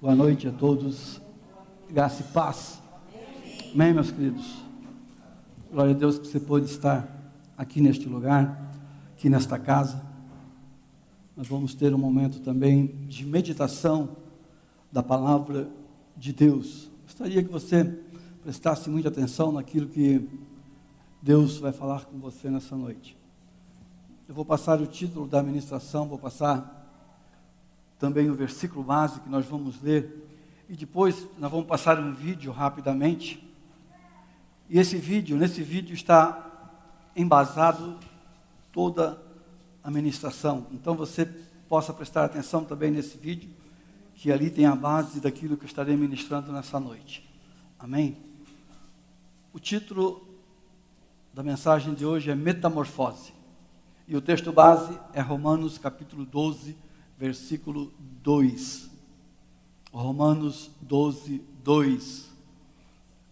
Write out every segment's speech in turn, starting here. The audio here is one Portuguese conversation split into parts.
Boa noite a todos, graça e paz. Amém, meus queridos? Glória a Deus que você pôde estar aqui neste lugar, aqui nesta casa. Nós vamos ter um momento também de meditação da palavra de Deus. Gostaria que você prestasse muita atenção naquilo que Deus vai falar com você nessa noite. Eu vou passar o título da ministração, vou passar também o versículo base que nós vamos ler, e depois nós vamos passar um vídeo rapidamente, e nesse vídeo está embasado toda a ministração, então você possa prestar atenção também nesse vídeo, que ali tem a base daquilo que eu estarei ministrando nessa noite, amém? O título da mensagem de hoje é Metamorfose, e o texto base é Romanos capítulo 12, versículo 2, Romanos 12, 2,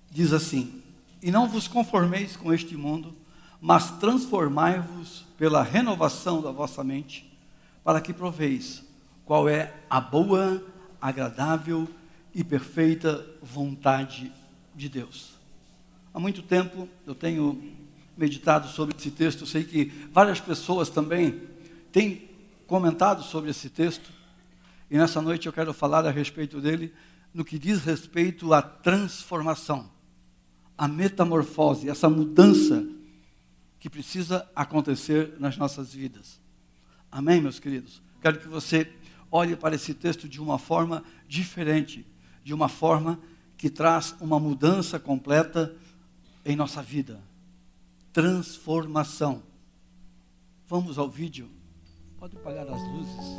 diz assim: E não vos conformeis com este mundo, mas transformai-vos pela renovação da vossa mente, para que proveis qual é a boa, agradável e perfeita vontade de Deus. Há muito tempo eu tenho meditado sobre esse texto, eu sei que várias pessoas também têm comentado sobre esse texto, e nessa noite eu quero falar a respeito dele, no que diz respeito à transformação, à metamorfose, essa mudança que precisa acontecer nas nossas vidas. Amém, meus queridos? Quero que você olhe para esse texto de uma forma diferente, de uma forma que traz uma mudança completa em nossa vida. Transformação. Vamos ao vídeo. Pode apagar as luzes.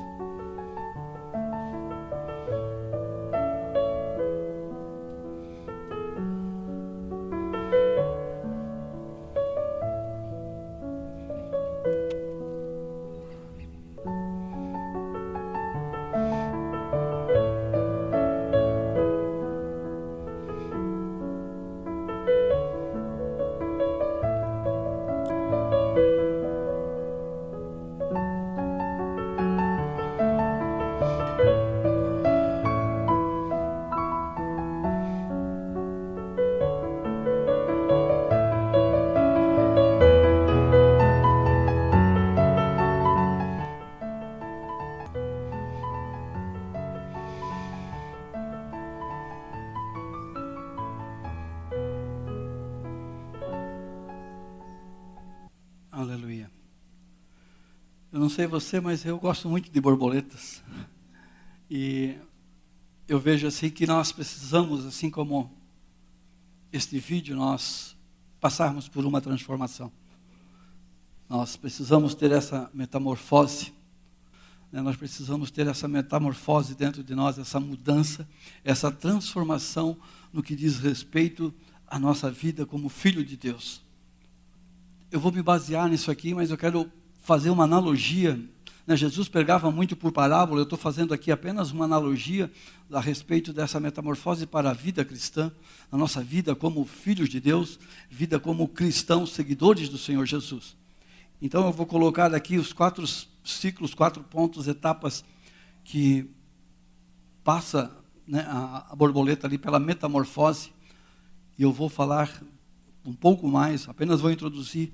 Aleluia. Eu não sei você, mas eu gosto muito de borboletas. E eu vejo assim que nós precisamos, assim como este vídeo, nós passarmos por uma transformação. Nós precisamos ter essa metamorfose. Nós precisamos ter essa metamorfose dentro de nós, essa mudança, essa transformação no que diz respeito à nossa vida como filho de Deus. Eu vou me basear nisso aqui, mas eu quero fazer uma analogia. Jesus pregava muito por parábola, eu estou fazendo aqui apenas uma analogia a respeito dessa metamorfose para a vida cristã, a nossa vida como filhos de Deus, vida como cristãos, seguidores do Senhor Jesus. Então eu vou colocar aqui os 4 ciclos, 4 pontos, etapas que passa a borboleta ali pela metamorfose, e eu vou falar um pouco mais, apenas vou introduzir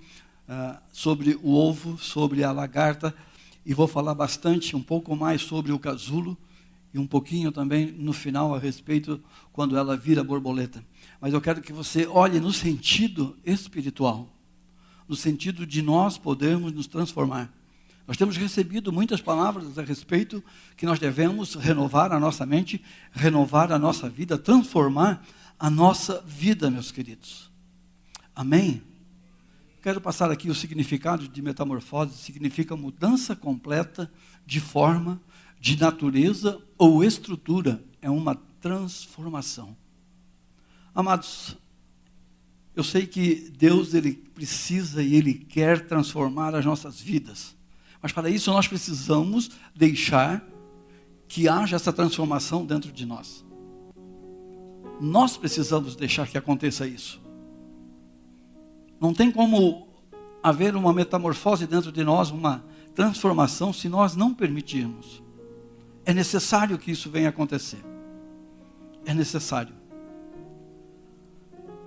sobre o ovo, sobre a lagarta, e vou falar bastante, um pouco mais sobre o casulo, e um pouquinho também no final a respeito quando ela vira borboleta. Mas eu quero que você olhe no sentido espiritual, no sentido de nós podermos nos transformar. Nós temos recebido muitas palavras a respeito que nós devemos renovar a nossa mente, renovar a nossa vida, transformar a nossa vida, meus queridos. Amém? Quero passar aqui o significado de metamorfose. Significa mudança completa de forma, de natureza ou estrutura. É uma transformação. Amados, eu sei que Deus ele precisa e Ele quer transformar as nossas vidas. Mas para isso nós precisamos deixar que haja essa transformação dentro de nós. Nós precisamos deixar que aconteça isso. Não tem como haver uma metamorfose dentro de nós, uma transformação, se nós não permitirmos. É necessário que isso venha acontecer. é necessário.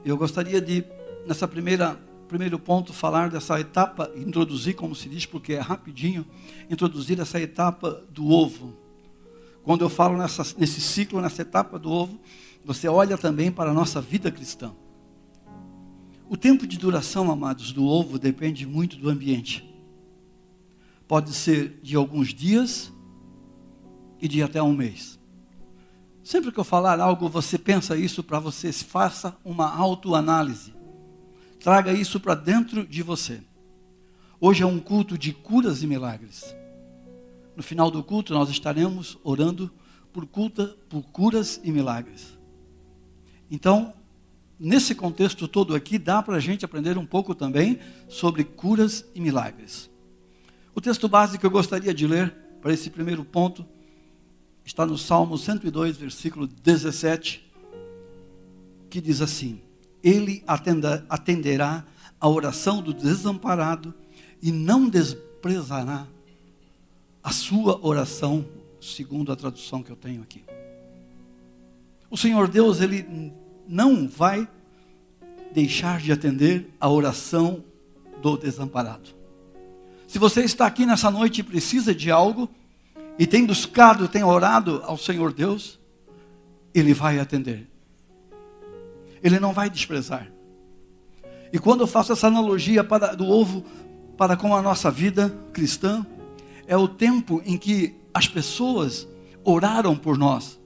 Eu gostaria de, nessa primeiro ponto, falar dessa etapa, introduzir, como se diz, porque é rapidinho, introduzir essa etapa do ovo. Quando eu falo nesse ciclo, nessa etapa do ovo, você olha também para a nossa vida cristã. O tempo de duração, amados, do ovo depende muito do ambiente. Pode ser de alguns dias e de até um mês. Sempre que eu falar algo, você pensa isso para você, faça uma autoanálise. Traga isso para dentro de você. Hoje é um culto de curas e milagres. No final do culto, nós estaremos orando por curas e milagres. Então, nesse contexto todo aqui, dá para a gente aprender um pouco também sobre curas e milagres. O texto básico que eu gostaria de ler para esse primeiro ponto está no Salmo 102, versículo 17, que diz assim: Ele atenderá a oração do desamparado e não desprezará a sua oração, segundo a tradução que eu tenho aqui. O Senhor Deus, Ele não vai deixar de atender a oração do desamparado. Se você está aqui nessa noite e precisa de algo, e tem buscado, tem orado ao Senhor Deus, Ele vai atender. Ele não vai desprezar. E quando eu faço essa analogia do ovo para com a nossa vida cristã, é o tempo em que as pessoas oraram por nós.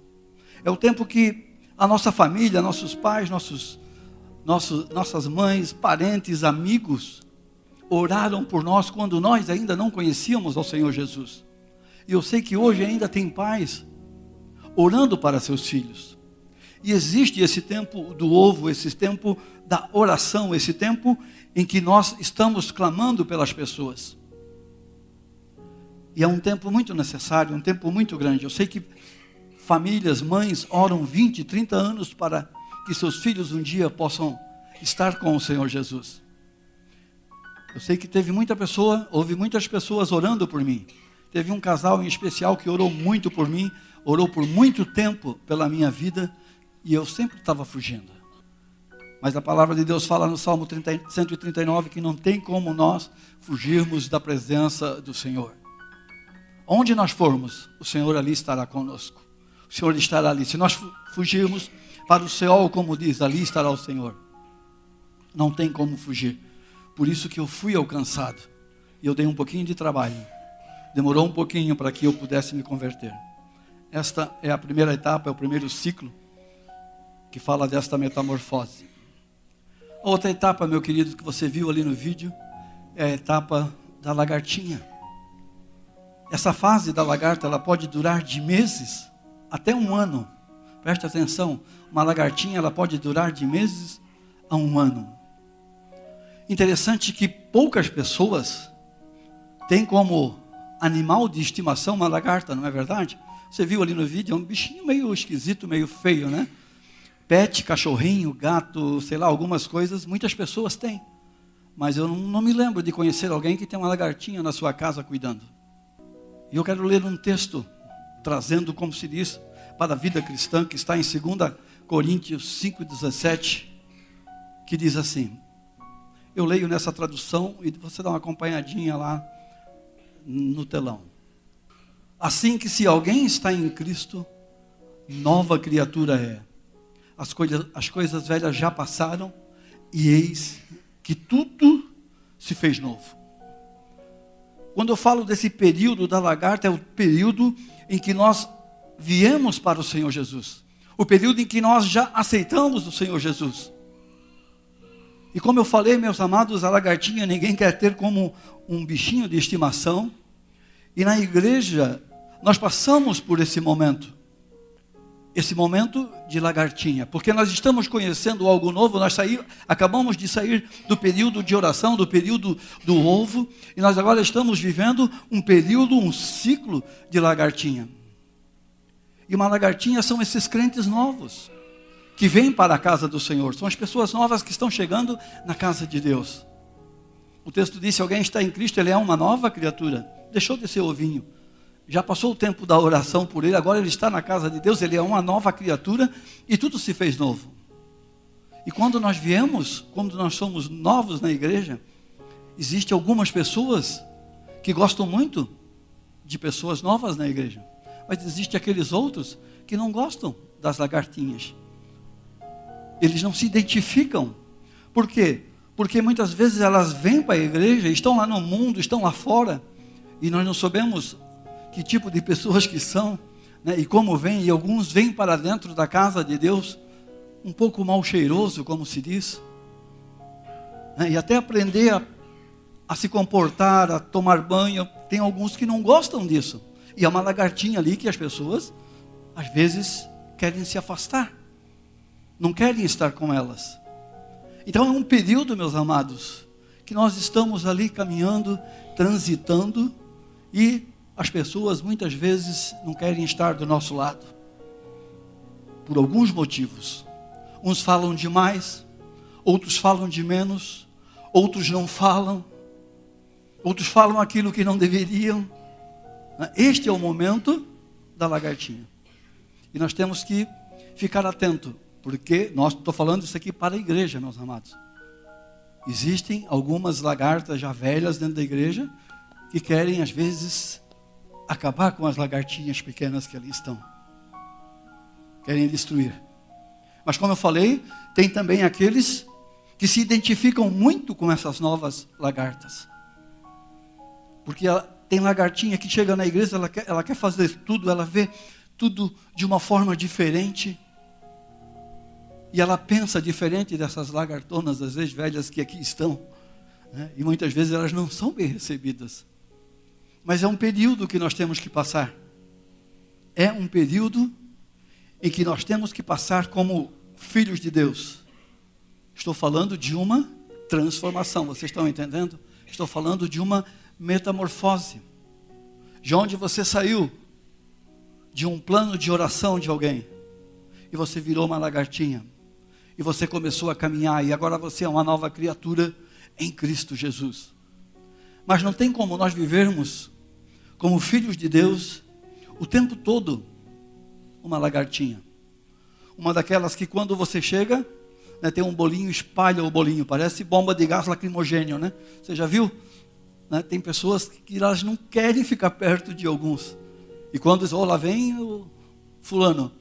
É o tempo que a nossa família, nossos pais, nossas mães, parentes, amigos, oraram por nós quando nós ainda não conhecíamos ao Senhor Jesus. E eu sei que hoje ainda tem pais orando para seus filhos. E existe esse tempo do ovo, esse tempo da oração, esse tempo em que nós estamos clamando pelas pessoas. E é um tempo muito necessário, um tempo muito grande. Eu sei que famílias, mães oram 20, 30 anos para que seus filhos um dia possam estar com o Senhor Jesus. Eu sei que houve muitas pessoas orando por mim. Teve um casal em especial que orou muito por mim, orou por muito tempo pela minha vida, e eu sempre estava fugindo. Mas a palavra de Deus fala no Salmo 139 que não tem como nós fugirmos da presença do Senhor. Onde nós formos, o Senhor ali estará conosco. O Senhor estará ali. Se nós fugirmos para o Seol, como diz, ali estará o Senhor. Não tem como fugir. Por isso que eu fui alcançado. E eu dei um pouquinho de trabalho. Demorou um pouquinho para que eu pudesse me converter. Esta é a primeira etapa, é o primeiro ciclo que fala desta metamorfose. A outra etapa, meu querido, que você viu ali no vídeo, é a etapa da lagartinha. Essa fase da lagarta, ela pode durar de meses até um ano. Preste atenção, uma lagartinha, ela pode durar de meses a um ano. Interessante que poucas pessoas têm como animal de estimação uma lagarta, não é verdade? Você viu ali no vídeo, é um bichinho meio esquisito, meio feio, né? Pet, cachorrinho, gato, sei lá, algumas coisas, muitas pessoas têm. Mas eu não me lembro de conhecer alguém que tem uma lagartinha na sua casa cuidando. E eu quero ler um texto, trazendo, como se diz, para a vida cristã, que está em 2 Coríntios 5,17, que diz assim, eu leio nessa tradução e você dá uma acompanhadinha lá no telão. Assim que se alguém está em Cristo, nova criatura é. As coisas velhas já passaram e eis que tudo se fez novo. Quando eu falo desse período da lagarta, é o período em que nós viemos para o Senhor Jesus. O período em que nós já aceitamos o Senhor Jesus. E como eu falei, meus amados, a lagartinha ninguém quer ter como um bichinho de estimação. E na igreja, nós passamos por esse momento de lagartinha, porque nós estamos conhecendo algo novo, acabamos de sair do período de oração, do período do ovo, e nós agora estamos vivendo um ciclo de lagartinha. E uma lagartinha são esses crentes novos, que vêm para a casa do Senhor, são as pessoas novas que estão chegando na casa de Deus. O texto diz, se alguém está em Cristo, ele é uma nova criatura, deixou de ser ovinho, Já passou o tempo da oração por ele, agora ele está na casa de Deus, ele é uma nova criatura e tudo se fez novo. E quando nós viemos, quando nós somos novos na igreja, existem algumas pessoas que gostam muito de pessoas novas na igreja. Mas existem aqueles outros que não gostam das lagartinhas. Eles não se identificam. Por quê? Porque muitas vezes elas vêm para a igreja, estão lá no mundo, estão lá fora, e nós não sabemos que tipo de pessoas que são, né? E como vêm, e alguns vêm para dentro da casa de Deus, um pouco mal cheiroso, como se diz, né? E até aprender a se comportar, a tomar banho, tem alguns que não gostam disso, e é uma lagartinha ali que as pessoas, às vezes, querem se afastar, não querem estar com elas. Então é um período, meus amados, que nós estamos ali caminhando, transitando, e as pessoas muitas vezes não querem estar do nosso lado, por alguns motivos. Uns falam demais, outros falam de menos, outros não falam, outros falam aquilo que não deveriam. Este é o momento da lagartinha. E nós temos que ficar atento, porque estou falando isso aqui para a igreja, meus amados. Existem algumas lagartas já velhas dentro da igreja que querem, às vezes, acabar com as lagartinhas pequenas que ali estão. Querem destruir. Mas como eu falei, tem também aqueles que se identificam muito com essas novas lagartas. Porque tem lagartinha que chega na igreja, ela quer fazer tudo, ela vê tudo de uma forma diferente. E ela pensa diferente dessas lagartonas, às vezes velhas, que aqui estão, né? E muitas vezes elas não são bem recebidas. Mas é um período que nós temos que passar. É um período em que nós temos que passar como filhos de Deus. Estou falando de uma transformação, vocês estão entendendo? Estou falando de uma metamorfose. De onde você saiu? De um plano de oração de alguém. E você virou uma lagartinha. E você começou a caminhar, e agora você é uma nova criatura em Cristo Jesus. Mas não tem como nós vivermos como filhos de Deus o tempo todo uma lagartinha. Uma daquelas que quando você chega, né, tem um bolinho, espalha o bolinho, parece bomba de gás lacrimogêneo, né? Você já viu? Né? Tem pessoas que elas não querem ficar perto de alguns. E quando diz, lá vem o fulano,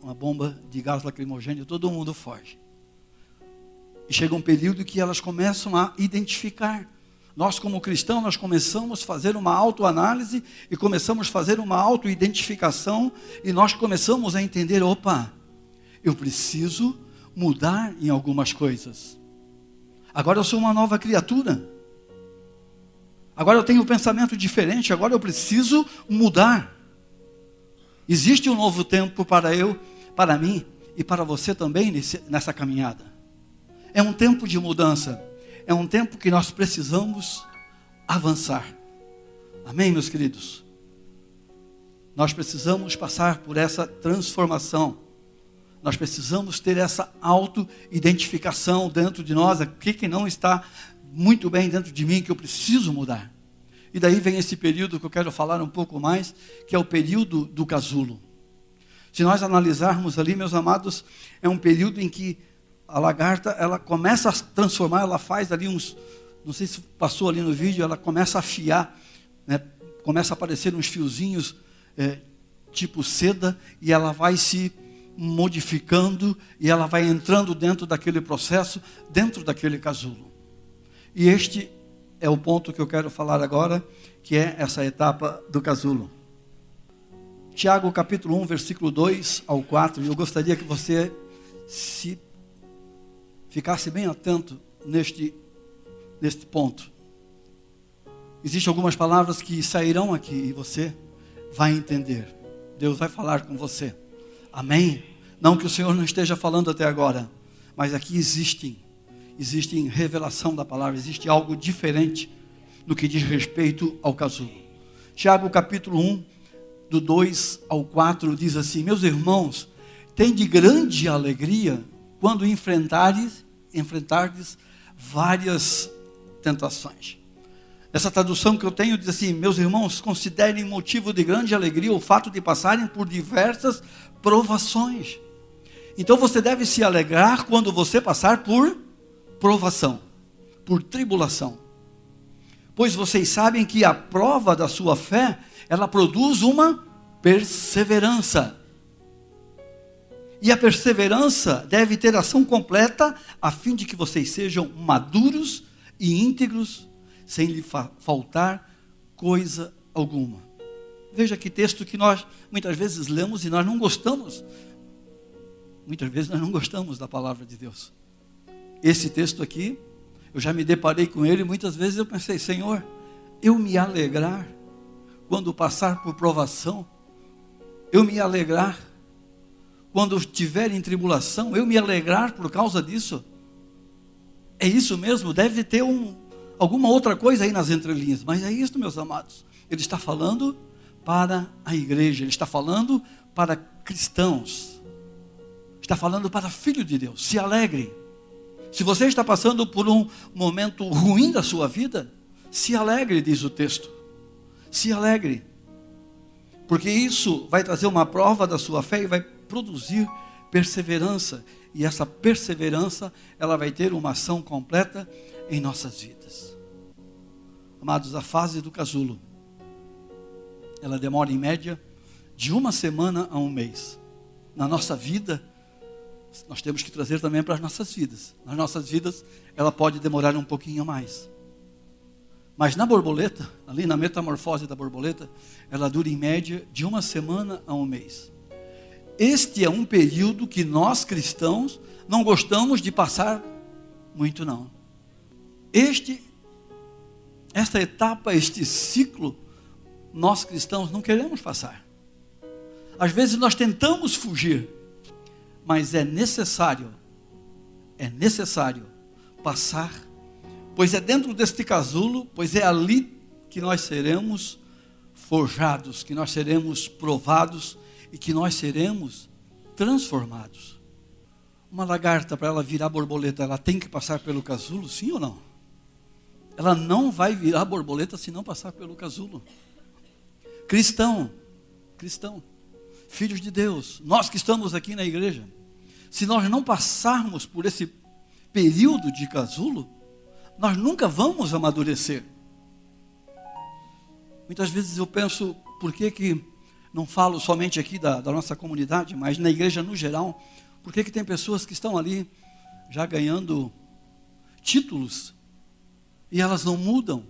uma bomba de gás lacrimogêneo, todo mundo foge. E chega um período que elas começam a identificar. Nós como cristãos, nós começamos a fazer uma autoanálise e começamos a fazer uma autoidentificação e nós começamos a entender, opa, eu preciso mudar em algumas coisas. Agora eu sou uma nova criatura. Agora eu tenho um pensamento diferente, agora eu preciso mudar. Existe um novo tempo para mim e para você também nessa caminhada. É um tempo de mudança. É um tempo que nós precisamos avançar. Amém, meus queridos? Nós precisamos passar por essa transformação. Nós precisamos ter essa auto-identificação dentro de nós. O que não está muito bem dentro de mim que eu preciso mudar. E daí vem esse período que eu quero falar um pouco mais, que é o período do casulo. Se nós analisarmos ali, meus amados, é um período em que a lagarta, ela começa a transformar, ela faz ali uns, não sei se passou ali no vídeo, ela começa a afiar, né? Começa a aparecer uns fiozinhos, tipo seda, e ela vai se modificando, e ela vai entrando dentro daquele processo, dentro daquele casulo. E este é o ponto que eu quero falar agora, que é essa etapa do casulo. Tiago capítulo 1, versículo 2 ao 4, e eu gostaria que você se ficasse bem atento neste ponto. Existem algumas palavras que sairão aqui e você vai entender. Deus vai falar com você. Amém? Não que o Senhor não esteja falando até agora, mas aqui existe revelação da palavra, existe algo diferente no que diz respeito ao casulo. Tiago capítulo 1, do 2 ao 4, diz assim: meus irmãos, tende grande alegria quando enfrentardes várias tentações. Essa tradução que eu tenho diz assim: meus irmãos, considerem motivo de grande alegria o fato de passarem por diversas provações. Então você deve se alegrar quando você passar por provação, por tribulação. Pois vocês sabem que a prova da sua fé, ela produz uma perseverança. E a perseverança deve ter ação completa, a fim de que vocês sejam maduros e íntegros, sem lhe faltar coisa alguma. Veja que texto que nós muitas vezes lemos e nós não gostamos. Muitas vezes nós não gostamos da palavra de Deus. Esse texto aqui, eu já me deparei com ele e muitas vezes eu pensei: Senhor, eu me alegrar quando passar por provação, eu me alegrar quando estiver em tribulação, eu me alegrar por causa disso. É isso mesmo? Deve ter alguma outra coisa aí nas entrelinhas, mas é isso, meus amados. Ele está falando para a igreja, ele está falando para cristãos, está falando para filho de Deus. Se alegre. Se você está passando por um momento ruim da sua vida, se alegre, diz o texto. Se alegre, porque isso vai trazer uma prova da sua fé e vai produzir perseverança. E essa perseverança, ela vai ter uma ação completa em nossas vidas. Amados, a fase do casulo, ela demora em média de 1 semana a 1 mês. Na nossa vida, nós temos que trazer também para as nossas vidas. Nas nossas vidas, ela pode demorar um pouquinho mais. Mas na borboleta, ali na metamorfose da borboleta, ela dura em média de 1 semana a 1 mês. Este é um período que nós cristãos não gostamos de passar muito não. Esta etapa, este ciclo, nós cristãos não queremos passar. Às vezes nós tentamos fugir, mas é necessário passar, pois é dentro deste casulo, pois é ali que nós seremos forjados, que nós seremos provados e que nós seremos transformados. Uma lagarta, para ela virar borboleta, ela tem que passar pelo casulo, sim ou não? Ela não vai virar borboleta se não passar pelo casulo. Cristão, filhos de Deus, nós que estamos aqui na igreja, se nós não passarmos por esse período de casulo, nós nunca vamos amadurecer. Muitas vezes eu penso, por que não falo somente aqui da nossa comunidade, mas na igreja no geral, por que tem pessoas que estão ali já ganhando títulos e elas não mudam?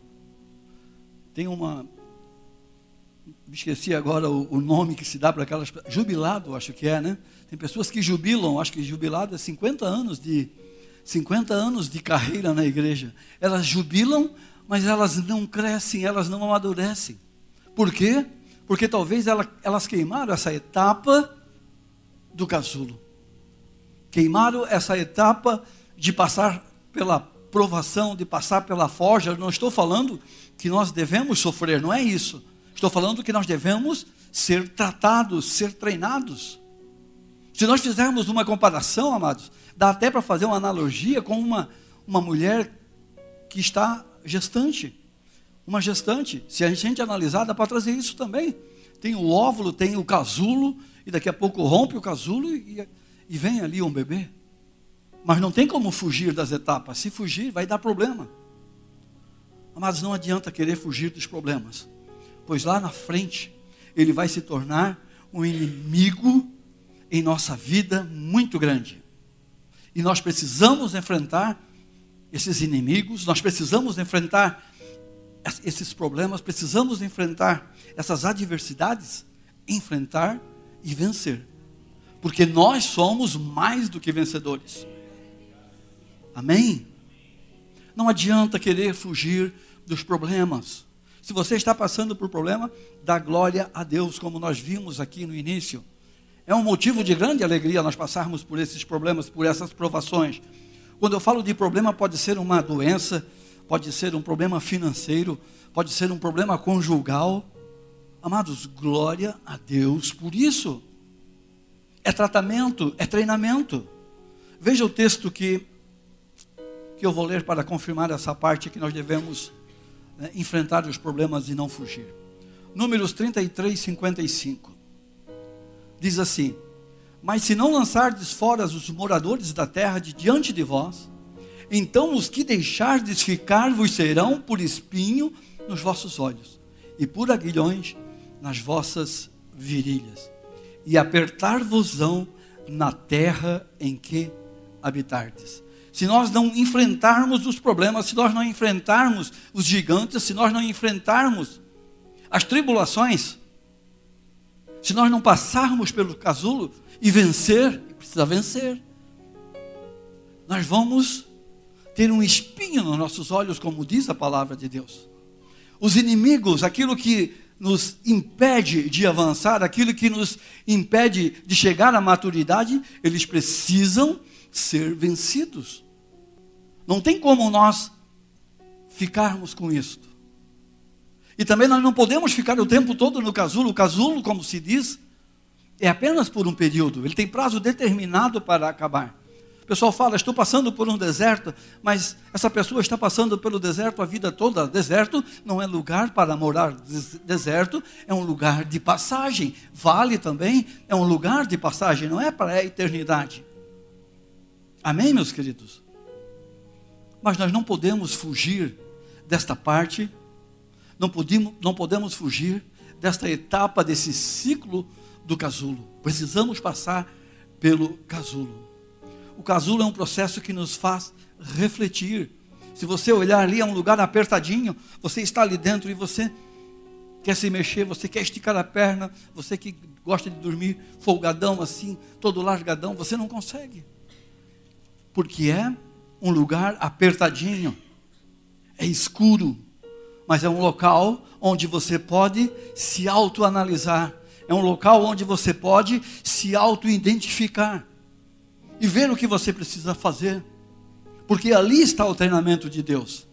Tem esqueci agora o nome que se dá para aquelas, jubilado, acho que é, né? Tem pessoas que jubilam, acho que jubilado é 50 anos de carreira na igreja. Elas jubilam, mas elas não crescem, elas não amadurecem. Por quê? Porque talvez elas queimaram essa etapa do casulo. Queimaram essa etapa de passar pela provação, de passar pela forja. Eu não estou falando que nós devemos sofrer, não é isso. Estou falando que nós devemos ser tratados, ser treinados. Se nós fizermos uma comparação, amados, dá até para fazer uma analogia com uma mulher que está gestante. Uma gestante, se a gente analisar, dá para trazer isso também. Tem o óvulo, tem o casulo, e daqui a pouco rompe o casulo e vem ali um bebê. Mas não tem como fugir das etapas. Se fugir, vai dar problema. Mas não adianta querer fugir dos problemas, pois lá na frente, ele vai se tornar um inimigo em nossa vida muito grande. E nós precisamos enfrentar esses inimigos, nós precisamos enfrentar esses problemas, precisamos enfrentar essas adversidades, enfrentar e vencer. Porque nós somos mais do que vencedores. Amém? Não adianta querer fugir dos problemas. Se você está passando por problema, dá glória a Deus, como nós vimos aqui no início. É um motivo de grande alegria nós passarmos por esses problemas, por essas provações. Quando eu falo de problema, pode ser uma doença, pode ser um problema financeiro, pode ser um problema conjugal. Amados, glória a Deus por isso. É tratamento, é treinamento. Veja o texto que eu vou ler para confirmar essa parte que nós devemos enfrentar os problemas e não fugir. Números 33, 55. Diz assim: mas se não lançardes fora os moradores da terra de diante de vós, então os que deixardes ficar vos serão por espinho nos vossos olhos, e por aguilhões nas vossas virilhas, e apertar-vos-ão na terra em que habitardes. Se nós não enfrentarmos os problemas, se nós não enfrentarmos os gigantes, se nós não enfrentarmos as tribulações, se nós não passarmos pelo casulo e vencer, precisa vencer, nós vamos ter um espinho nos nossos olhos, como diz a palavra de Deus. Os inimigos, aquilo que nos impede de avançar, aquilo que nos impede de chegar à maturidade, eles precisam ser vencidos. Não tem como nós ficarmos com isto. E também nós não podemos ficar o tempo todo no casulo. O casulo, como se diz, é apenas por um período. Ele tem prazo determinado para acabar. O pessoal fala, estou passando por um deserto, mas essa pessoa está passando pelo deserto a vida toda. Deserto não é lugar para morar. Deserto é um lugar de passagem. Vale também é um lugar de passagem, não é para a eternidade. Amém, meus queridos? Mas nós não podemos fugir desta parte, não podemos fugir desta etapa, desse ciclo do casulo. Precisamos passar pelo casulo. O casulo é um processo que nos faz refletir. Se você olhar ali, é um lugar apertadinho, você está ali dentro e você quer se mexer, você quer esticar a perna, você que gosta de dormir folgadão assim, todo largadão, você não consegue. Porque é um lugar apertadinho, é escuro, mas é um local onde você pode se autoanalisar, é um local onde você pode se auto-identificar e ver o que você precisa fazer, porque ali está o treinamento de Deus.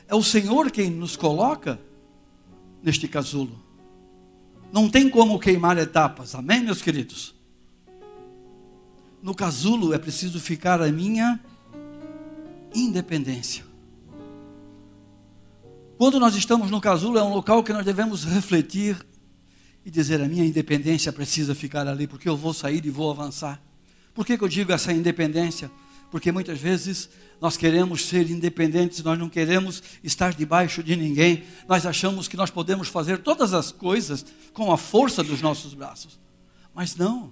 É o Senhor quem nos coloca neste casulo. Não tem como queimar etapas, amém, meus queridos? No casulo é preciso ficar a minha independência. Quando nós estamos no casulo, é um local que nós devemos refletir e dizer, a minha independência precisa ficar ali, porque eu vou sair e vou avançar. Por que eu digo essa independência? Porque muitas vezes nós queremos ser independentes, nós não queremos estar debaixo de ninguém, nós achamos que nós podemos fazer todas as coisas com a força dos nossos braços. Mas não.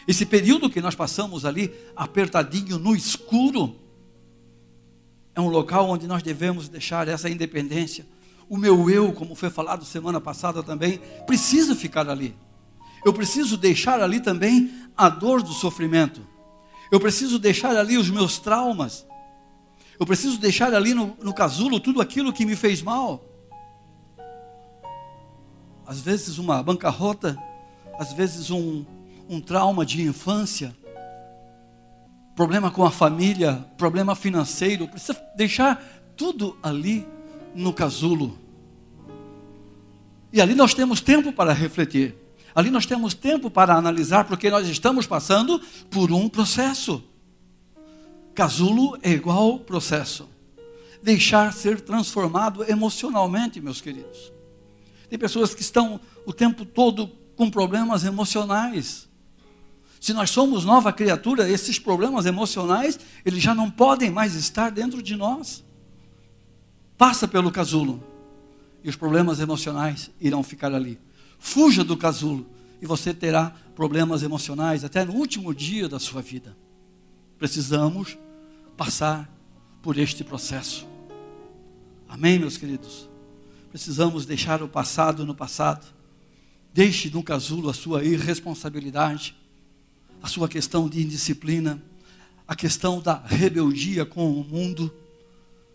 Esse período que nós passamos ali, apertadinho no escuro, é um local onde nós devemos deixar essa independência. O meu eu, como foi falado semana passada também, precisa ficar ali. Eu preciso deixar ali também a dor do sofrimento. Eu preciso deixar ali os meus traumas. Eu preciso deixar ali no casulo tudo aquilo que me fez mal. Às vezes uma bancarrota, às vezes um trauma de infância, problema com a família, problema financeiro. Precisa deixar tudo ali no casulo. E ali nós temos tempo para refletir. Ali nós temos tempo para analisar, porque nós estamos passando por um processo. Casulo é igual processo. Deixar ser transformado emocionalmente, meus queridos. Tem pessoas que estão o tempo todo com problemas emocionais. Se nós somos nova criatura, esses problemas emocionais, eles já não podem mais estar dentro de nós. Passa pelo casulo e os problemas emocionais irão ficar ali. Fuja do casulo e você terá problemas emocionais até no último dia da sua vida. Precisamos passar por este processo. Amém, meus queridos? Precisamos deixar o passado no passado. Deixe no casulo a sua irresponsabilidade, a sua questão de indisciplina, a questão da rebeldia com o mundo.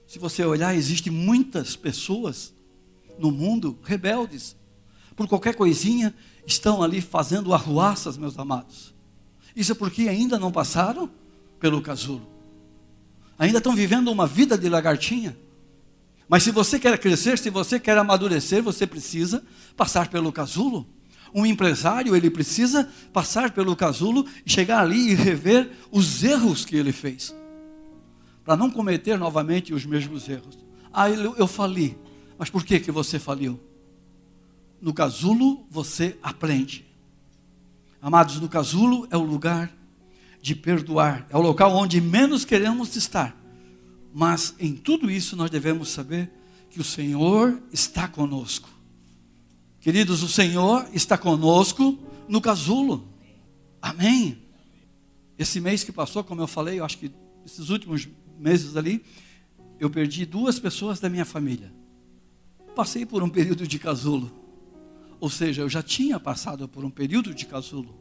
Se você olhar, existem muitas pessoas no mundo rebeldes. Por qualquer coisinha, estão ali fazendo arruaças, meus amados. Isso é porque ainda não passaram pelo casulo. Ainda estão vivendo uma vida de lagartinha. Mas se você quer crescer, se você quer amadurecer, você precisa passar pelo casulo. Um empresário, ele precisa passar pelo casulo e chegar ali e rever os erros que ele fez, para não cometer novamente os mesmos erros. Ah, eu fali. Mas por que você faliu? No casulo você aprende. Amados, no casulo é o lugar de perdoar. É o local onde menos queremos estar. Mas em tudo isso nós devemos saber que o Senhor está conosco. Queridos, o Senhor está conosco no casulo. Amém? Esse mês que passou, como eu falei, eu acho que esses últimos meses ali, eu perdi 2 pessoas da minha família. Passei por um período de casulo. Ou seja, eu já tinha passado por um período de casulo.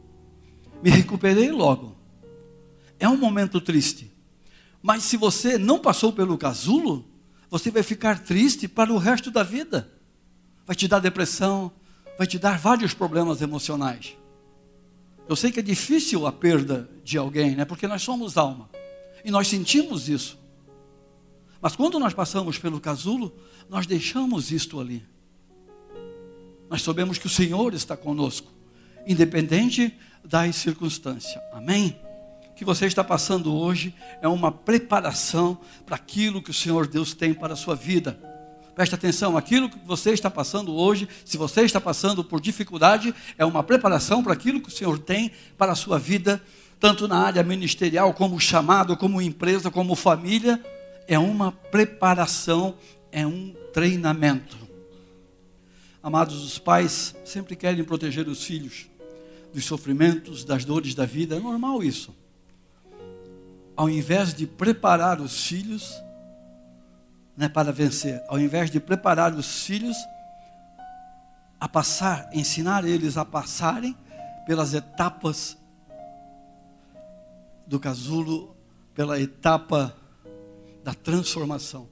Me recuperei logo. É um momento triste. Mas se você não passou pelo casulo, você vai ficar triste para o resto da vida. Vai te dar depressão, vai te dar vários problemas emocionais. Eu sei que é difícil a perda de alguém, né? Porque nós somos alma. E nós sentimos isso. Mas quando nós passamos pelo casulo, nós deixamos isto ali. Nós sabemos que o Senhor está conosco, independente das circunstâncias. Amém? O que você está passando hoje é uma preparação para aquilo que o Senhor Deus tem para a sua vida. Preste atenção, aquilo que você está passando hoje, se você está passando por dificuldade, é uma preparação para aquilo que o Senhor tem para a sua vida, tanto na área ministerial, como chamado, como empresa, como família. É uma preparação, é um treinamento. Amados, os pais sempre querem proteger os filhos dos sofrimentos, das dores da vida. É normal isso. Ao invés de preparar os filhos, né, para vencer, ao invés de preparar os filhos a passar, ensinar eles a passarem pelas etapas do casulo, pela etapa da transformação.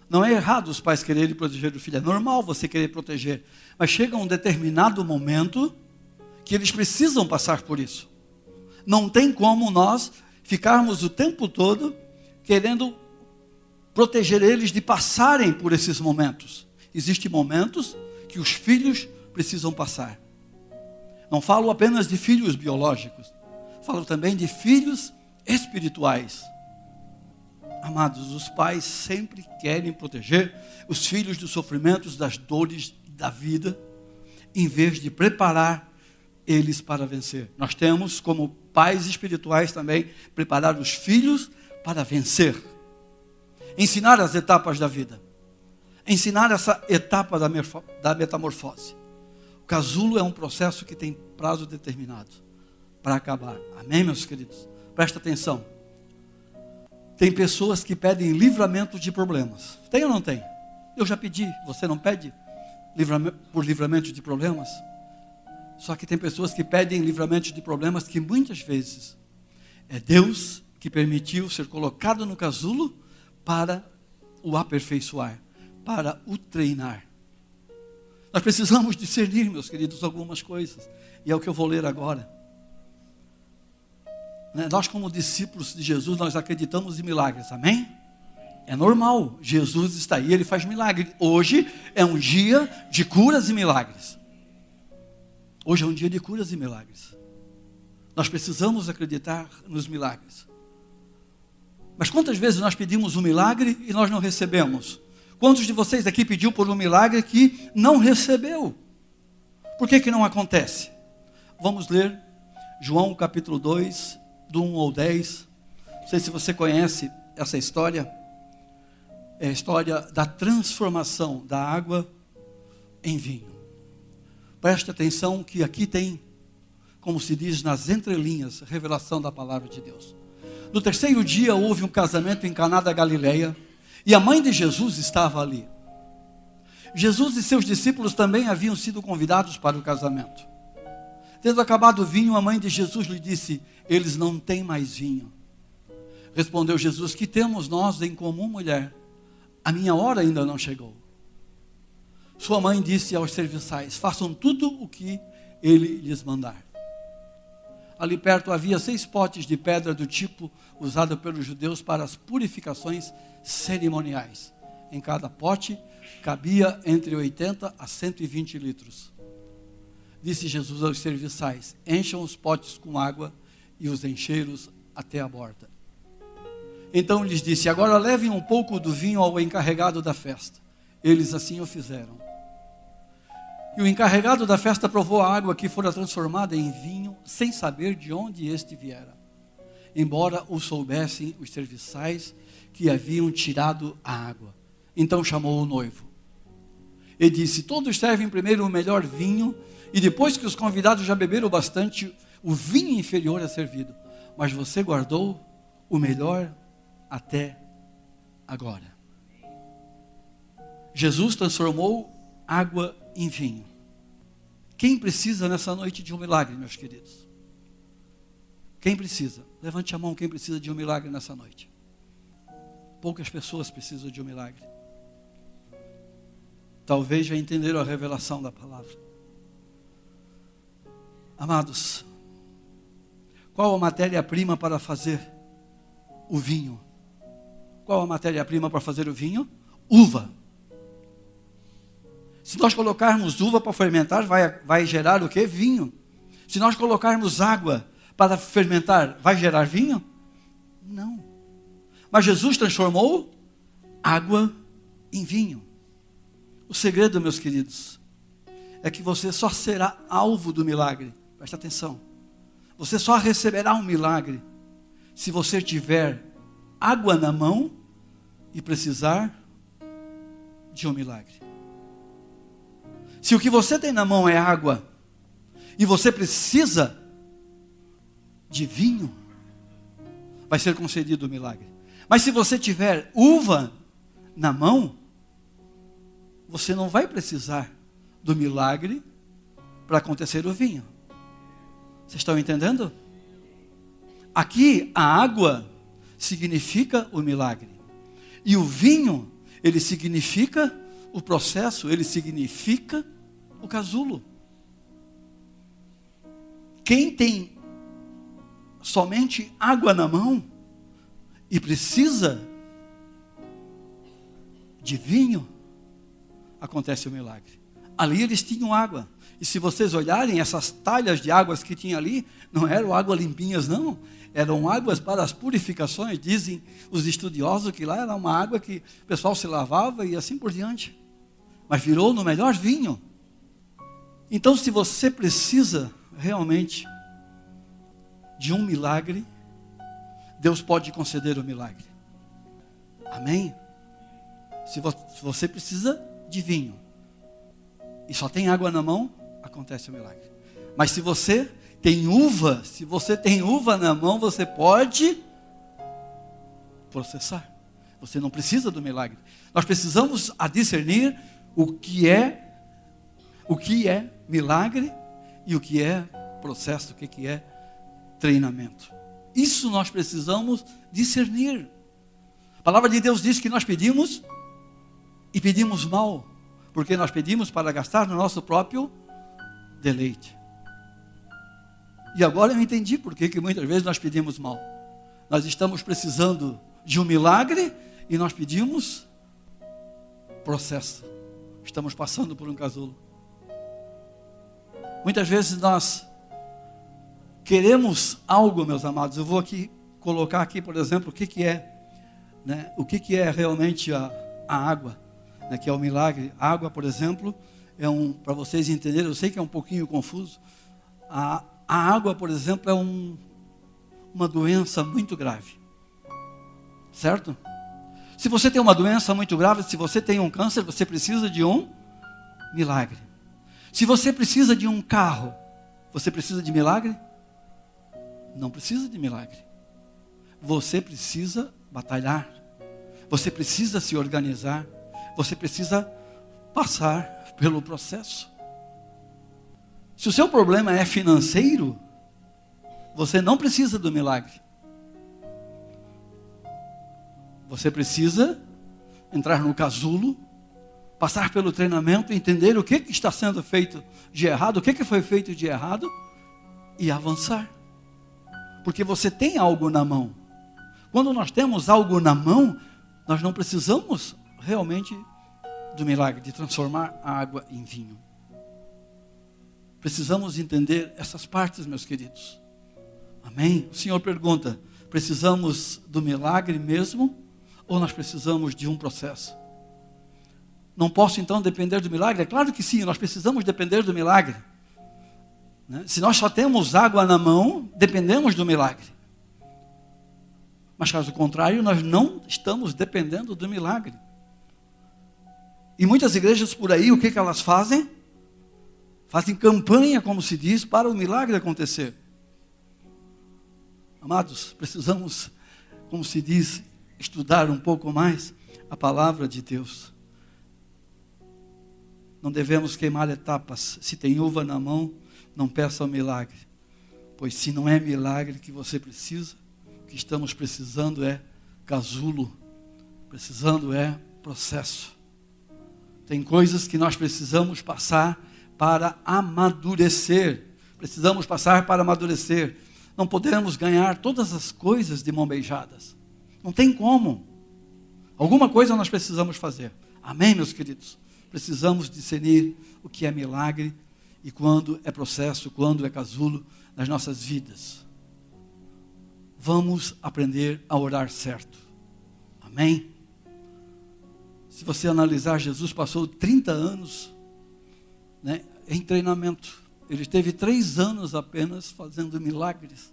Não é errado os pais quererem proteger o filho, é normal você querer proteger, mas chega um determinado momento que eles precisam passar por isso. Não tem como nós ficarmos o tempo todo querendo proteger eles de passarem por esses momentos. Existem momentos que os filhos precisam passar. Não falo apenas de filhos biológicos, falo também de filhos espirituais. Amados, os pais sempre querem proteger os filhos dos sofrimentos, das dores da vida, em vez de preparar eles para vencer. Nós temos, como pais espirituais também, preparar os filhos para vencer. Ensinar as etapas da vida. Ensinar essa etapa da metamorfose. O casulo é um processo que tem prazo determinado para acabar. Amém, meus queridos? Presta atenção. Tem pessoas que pedem livramento de problemas. Tem ou não tem? Eu já pedi. Você não pede por livramento de problemas? Só que tem pessoas que pedem livramento de problemas que muitas vezes é Deus que permitiu ser colocado no casulo para o aperfeiçoar, para o treinar. Nós precisamos discernir, meus queridos, algumas coisas. E é o que eu vou ler agora. Nós, como discípulos de Jesus, nós acreditamos em milagres, amém? É normal, Jesus está aí, Ele faz milagres. Hoje é um dia de curas e milagres. Hoje é um dia de curas e milagres. Nós precisamos acreditar nos milagres. Mas quantas vezes nós pedimos um milagre e nós não recebemos? Quantos de vocês aqui pediu por um milagre que não recebeu? Por que não acontece? Vamos ler João capítulo 2, do 1 ao 10. Não sei se você conhece essa história. É a história da transformação da água em vinho. Preste atenção que aqui tem, como se diz nas entrelinhas, revelação da palavra de Deus. No 3º dia houve um casamento em Caná da Galileia e a mãe de Jesus estava ali. Jesus e seus discípulos também haviam sido convidados para o casamento. Tendo acabado o vinho, a mãe de Jesus lhe disse: eles não têm mais vinho. Respondeu Jesus: que temos nós em comum, mulher? A minha hora ainda não chegou. Sua mãe disse aos serviçais: façam tudo o que ele lhes mandar. Ali perto havia 6 potes de pedra do tipo usado pelos judeus para as purificações cerimoniais. Em cada pote cabia entre 80 a 120 litros. Disse Jesus aos serviçais: encham os potes com água e os encheiros até a borda. Então lhes disse: agora levem um pouco do vinho ao encarregado da festa. Eles assim o fizeram. E o encarregado da festa provou a água que fora transformada em vinho, sem saber de onde este viera, embora o soubessem os serviçais que haviam tirado a água. Então chamou o noivo e disse: todos servem primeiro o melhor vinho, e depois que os convidados já beberam bastante, o vinho inferior é servido. Mas você guardou o melhor até agora. Jesus transformou água em vinho. Quem precisa nessa noite de um milagre, meus queridos? Quem precisa? Levante a mão quem precisa de um milagre nessa noite. Poucas pessoas precisam de um milagre. Talvez já entenderam a revelação da palavra. Amados, qual a matéria-prima para fazer o vinho? Qual a matéria-prima para fazer o vinho? Uva. Se nós colocarmos uva para fermentar, vai gerar o quê? Vinho. Se nós colocarmos água para fermentar, vai gerar vinho? Não. Mas Jesus transformou água em vinho. O segredo, meus queridos, é que você só será alvo do milagre. Preste atenção. Você só receberá um milagre se você tiver água na mão e precisar de um milagre. Se o que você tem na mão é água e você precisa de vinho, vai ser concedido o milagre. Mas se você tiver uva na mão, você não vai precisar do milagre para acontecer o vinho. Vocês estão entendendo? Aqui a água significa o milagre. E o vinho, ele significa o processo, ele significa o casulo. Quem tem somente água na mão e precisa de vinho, acontece o milagre. Ali eles tinham água. E se vocês olharem, essas talhas de águas que tinha ali, não eram águas limpinhas, não. Eram águas para as purificações. Dizem os estudiosos que lá era uma água que o pessoal se lavava e assim por diante. Mas virou no melhor vinho. Então, se você precisa realmente de um milagre, Deus pode conceder o milagre. Amém? Se você precisa de vinho e só tem água na mão, acontece o milagre. Mas se você tem uva na mão, você pode processar. Você não precisa do milagre. Nós precisamos discernir o que é milagre e o que é processo, o que é treinamento. Isso nós precisamos discernir. A palavra de Deus diz que nós pedimos e pedimos mal, porque nós pedimos para gastar no nosso próprio deleite. E agora eu entendi por que muitas vezes nós pedimos mal. Nós estamos precisando de um milagre e nós pedimos processo. Estamos passando por um casulo. Muitas vezes nós queremos algo, meus amados. Eu vou aqui colocar aqui, por exemplo, o que é, né? O que é realmente a água, né? Que é o milagre. A água, por exemplo, para vocês entenderem, eu sei que é um pouquinho confuso. A água, por exemplo, é uma doença muito grave. Certo? Se você tem uma doença muito grave, se você tem um câncer, você precisa de um milagre. Se você precisa de um carro, você precisa de milagre? Não precisa de milagre. Você precisa batalhar. Você precisa se organizar. Você precisa passar pelo processo. Se o seu problema é financeiro, você não precisa do milagre. Você precisa entrar no casulo, passar pelo treinamento, entender o que está sendo feito de errado, o que foi feito de errado e avançar. Porque você tem algo na mão. Quando nós temos algo na mão, nós não precisamos realmente do milagre, de transformar a água em vinho. Precisamos entender essas partes, meus queridos. Amém? O Senhor pergunta, precisamos do milagre mesmo? Ou nós precisamos de um processo? Não posso então depender do milagre? É claro que sim, nós precisamos depender do milagre. Né? Se nós só temos água na mão, dependemos do milagre. Mas caso contrário, nós não estamos dependendo do milagre. E muitas igrejas por aí, o que elas fazem? Fazem campanha, como se diz, para o milagre acontecer. Amados, precisamos, como se diz, estudar um pouco mais a palavra de Deus. Não devemos queimar etapas. Se tem uva na mão, não peça o milagre. Pois se não é milagre que você precisa, o que estamos precisando é casulo. Precisando é processo. Tem coisas que nós precisamos passar para amadurecer. Precisamos passar para amadurecer. Não podemos ganhar todas as coisas de mão beijadas. Não tem como. Alguma coisa nós precisamos fazer. Amém, meus queridos? Precisamos discernir o que é milagre e quando é processo, quando é casulo nas nossas vidas. Vamos aprender a orar certo. Amém? Se você analisar, Jesus passou 30 anos, né, em treinamento. Ele teve 3 anos apenas fazendo milagres.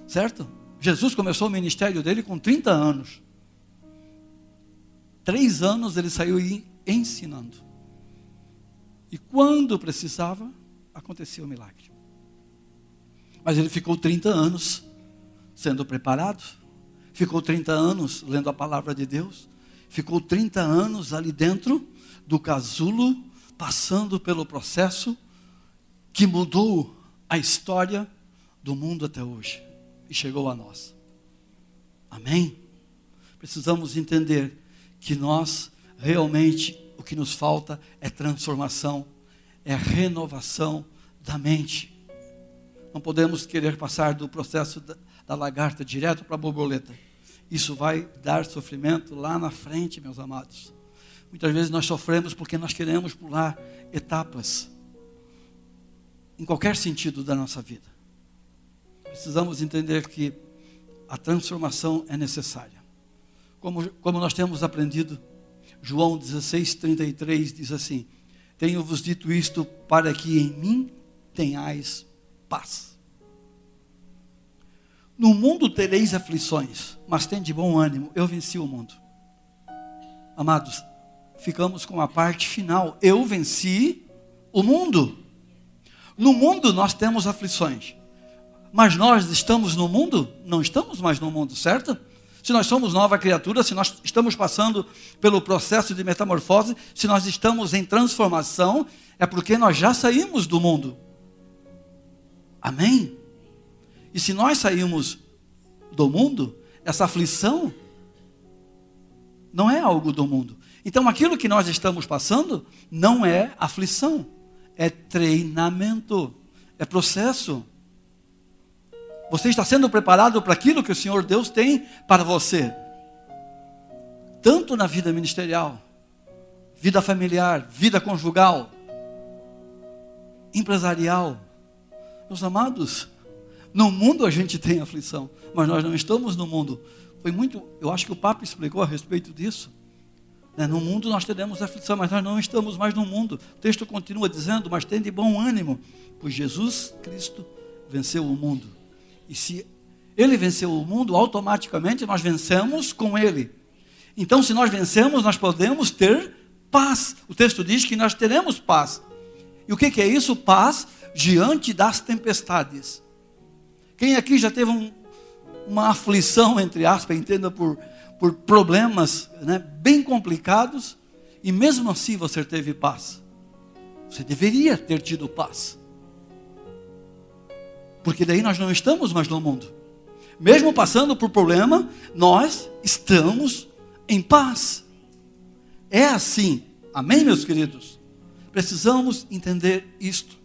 Certo? Jesus começou o ministério dele com 30 anos. 3 anos ele saiu ensinando. E quando precisava, acontecia o milagre. Mas ele ficou 30 anos sendo preparado. Ficou 30 anos lendo a palavra de Deus. Ficou 30 anos ali dentro do casulo, passando pelo processo que mudou a história do mundo até hoje. E chegou a nós. Amém? Precisamos entender que nós, realmente, o que nos falta é transformação, é renovação da mente. Não podemos querer passar do processo da lagarta direto para a borboleta. Isso vai dar sofrimento lá na frente, meus amados. Muitas vezes nós sofremos porque nós queremos pular etapas. Em qualquer sentido da nossa vida. Precisamos entender que a transformação é necessária. Como nós temos aprendido, João 16:33 diz assim: tenho-vos dito isto para que em mim tenhais paz. No mundo tereis aflições, mas tende bom ânimo, eu venci o mundo. Amados, ficamos com a parte final, eu venci o mundo. No mundo nós temos aflições, mas nós estamos no mundo? Não estamos mais no mundo, certo? Se nós somos nova criatura, se nós estamos passando pelo processo de metamorfose, se nós estamos em transformação, é porque nós já saímos do mundo. Amém? E se nós saímos do mundo, essa aflição não é algo do mundo. Então aquilo que nós estamos passando não é aflição, é treinamento, é processo. Você está sendo preparado para aquilo que o Senhor Deus tem para você. Tanto na vida ministerial, vida familiar, vida conjugal, empresarial. Meus amados, no mundo a gente tem aflição, mas nós não estamos no mundo. Eu acho que o Papa explicou a respeito disso. No mundo nós teremos aflição, mas nós não estamos mais no mundo. O texto continua dizendo, mas tende bom ânimo, pois Jesus Cristo venceu o mundo. E se Ele venceu o mundo, automaticamente nós vencemos com Ele. Então se nós vencemos, nós podemos ter paz. O texto diz que nós teremos paz. E o que é isso? Paz diante das tempestades. Quem aqui já teve uma aflição, entre aspas, entenda, por problemas, bem complicados, e mesmo assim você teve paz? Você deveria ter tido paz. Porque daí nós não estamos mais no mundo. Mesmo passando por problema, nós estamos em paz. É assim. Amém, meus queridos? Precisamos entender isto.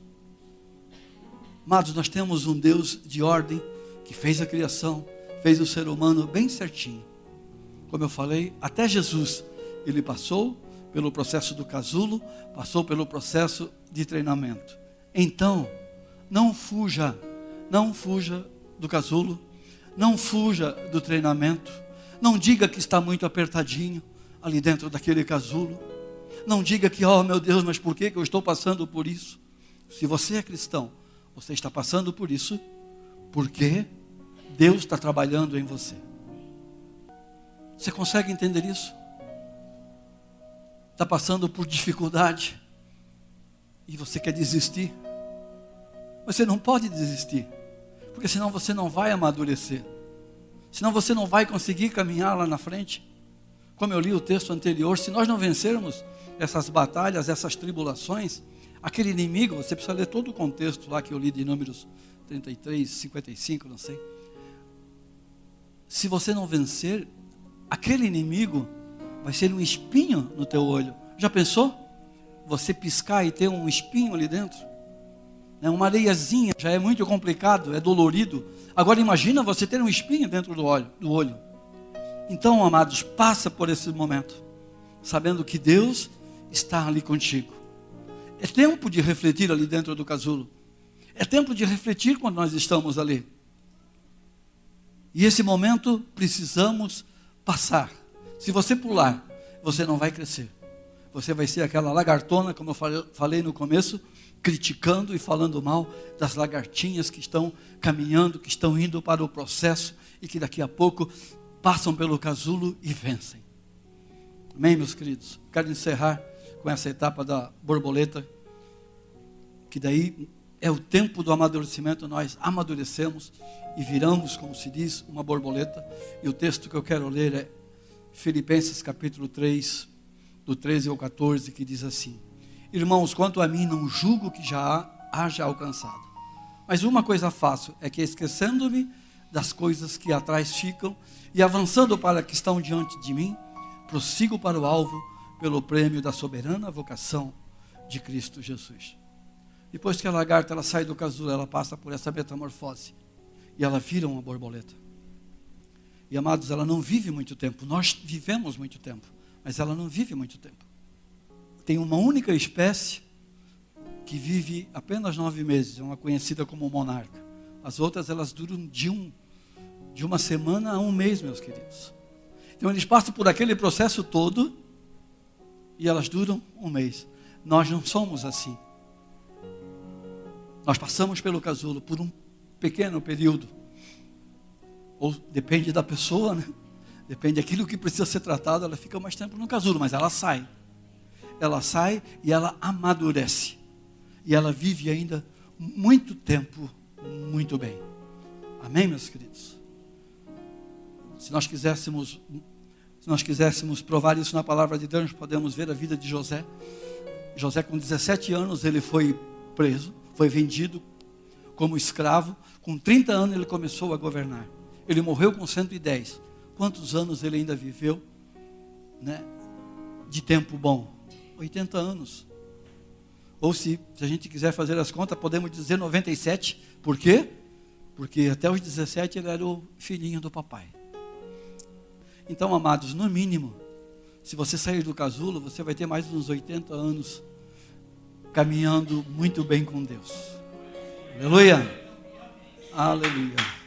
Amados, nós temos um Deus de ordem, que fez a criação, fez o ser humano bem certinho. Como eu falei, até Jesus, ele passou pelo processo do casulo, passou pelo processo de treinamento. Então, não fuja do casulo, não fuja do treinamento, não diga que está muito apertadinho ali dentro daquele casulo. Não diga que, oh meu Deus, mas por que eu estou passando por isso? Se você é cristão, você está passando por isso porque Deus está trabalhando em você. Você consegue entender isso? Está passando por dificuldade e você quer desistir? Você não pode desistir, porque senão você não vai amadurecer. Senão você não vai conseguir caminhar lá na frente. Como eu li o texto anterior, se nós não vencermos essas batalhas, essas tribulações, aquele inimigo, você precisa ler todo o contexto lá que eu li de Números 33, 55, não sei. Se você não vencer, aquele inimigo vai ser um espinho no teu olho. Já pensou? Você piscar e ter um espinho ali dentro? Uma areiazinha já é muito complicado, é dolorido. Agora imagina você ter um espinho dentro do olho. Então, amados, passa por esse momento, sabendo que Deus está ali contigo. É tempo de refletir ali dentro do casulo. É tempo de refletir quando nós estamos ali. E esse momento precisamos passar. Se você pular, você não vai crescer. Você vai ser aquela lagartona, como eu falei no começo, criticando e falando mal das lagartinhas que estão caminhando, que estão indo para o processo e que daqui a pouco passam pelo casulo e vencem. Amém, meus queridos? Quero encerrar com essa etapa da borboleta, que daí é o tempo do amadurecimento. Nós amadurecemos e viramos, como se diz, uma borboleta. E o texto que eu quero ler é Filipenses capítulo 3, do 13 ao 14, que diz assim: irmãos, quanto a mim, não julgo que já haja alcançado, mas uma coisa faço, é que esquecendo-me das coisas que atrás ficam e avançando para que estão diante de mim, prossigo para o alvo, pelo prêmio da soberana vocação de Cristo Jesus. Depois que a lagarta ela sai do casulo, ela passa por essa metamorfose e ela vira uma borboleta. E amados, ela não vive muito tempo. Nós vivemos muito tempo, mas ela não vive muito tempo. Tem uma única espécie que vive apenas 9 meses, é uma conhecida como monarca. As outras elas duram de uma semana a um mês, meus queridos. Então eles passam por aquele processo todo e elas duram um mês. Nós não somos assim. Nós passamos pelo casulo por um pequeno período. Ou depende da pessoa, né? Depende daquilo que precisa ser tratado, ela fica mais tempo no casulo, mas ela sai. Ela sai e ela amadurece. E ela vive ainda muito tempo, muito bem. Amém, meus queridos? Se nós quiséssemos provar isso na palavra de Deus, podemos ver a vida de José. José, com 17 anos, ele foi preso, foi vendido como escravo. Com 30 anos, ele começou a governar. Ele morreu com 110. Quantos anos ele ainda viveu, né, de tempo bom? 80 anos. Ou se a gente quiser fazer as contas, podemos dizer 97. Por quê? Porque até os 17 ele era o filhinho do papai. Então, amados, no mínimo, se você sair do casulo, você vai ter mais de uns 80 anos caminhando muito bem com Deus. Aleluia! Aleluia!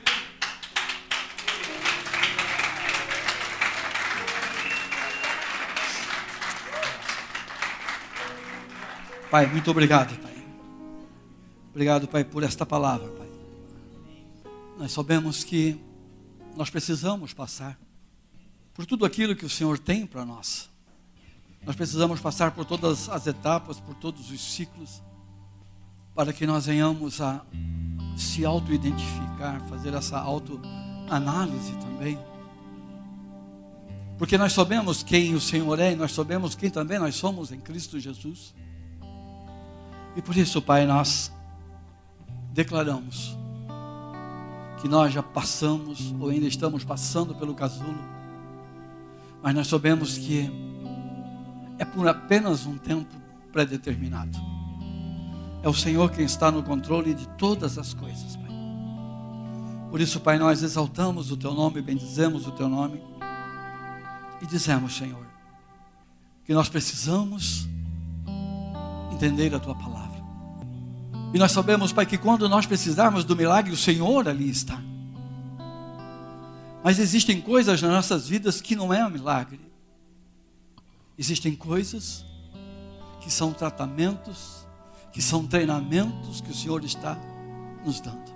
Pai, muito obrigado, Pai. Obrigado, Pai, por esta palavra, Pai. Nós sabemos que nós precisamos passar por tudo aquilo que o Senhor tem para nós. Nós precisamos passar por todas as etapas, por todos os ciclos, para que nós venhamos a se auto-identificar, fazer essa auto-análise também. Porque nós sabemos quem o Senhor é e nós sabemos quem também nós somos em Cristo Jesus. E por isso, Pai, nós declaramos que nós já passamos ou ainda estamos passando pelo casulo, mas nós sabemos que é por apenas um tempo pré-determinado. É o Senhor quem está no controle de todas as coisas, Pai. Por isso, Pai, nós exaltamos o Teu nome, bendizemos o Teu nome e dizemos, Senhor, que nós precisamos entender a Tua palavra. E nós sabemos, Pai, que quando nós precisarmos do milagre, o Senhor ali está. Mas existem coisas nas nossas vidas que não é um milagre. Existem coisas que são tratamentos, que são treinamentos que o Senhor está nos dando.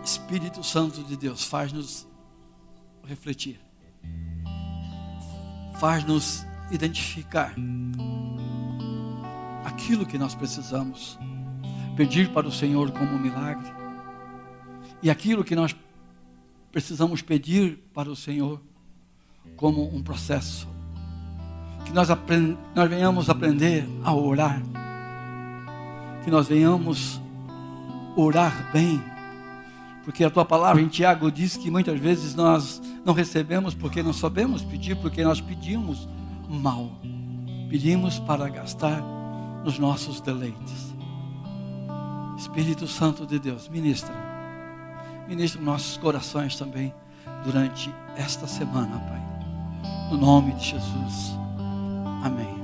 Espírito Santo de Deus, faz-nos refletir, faz-nos identificar aquilo que nós precisamos pedir para o Senhor como um milagre, e aquilo que nós precisamos pedir para o Senhor como um processo, que nós venhamos aprender a orar, que nós venhamos orar bem, porque a tua palavra em Tiago diz que muitas vezes nós não recebemos porque não sabemos pedir, porque nós pedimos mal, pedimos para gastar nos nossos deleites. Espírito Santo de Deus, ministra nossos corações também durante esta semana, Pai, no nome de Jesus, amém.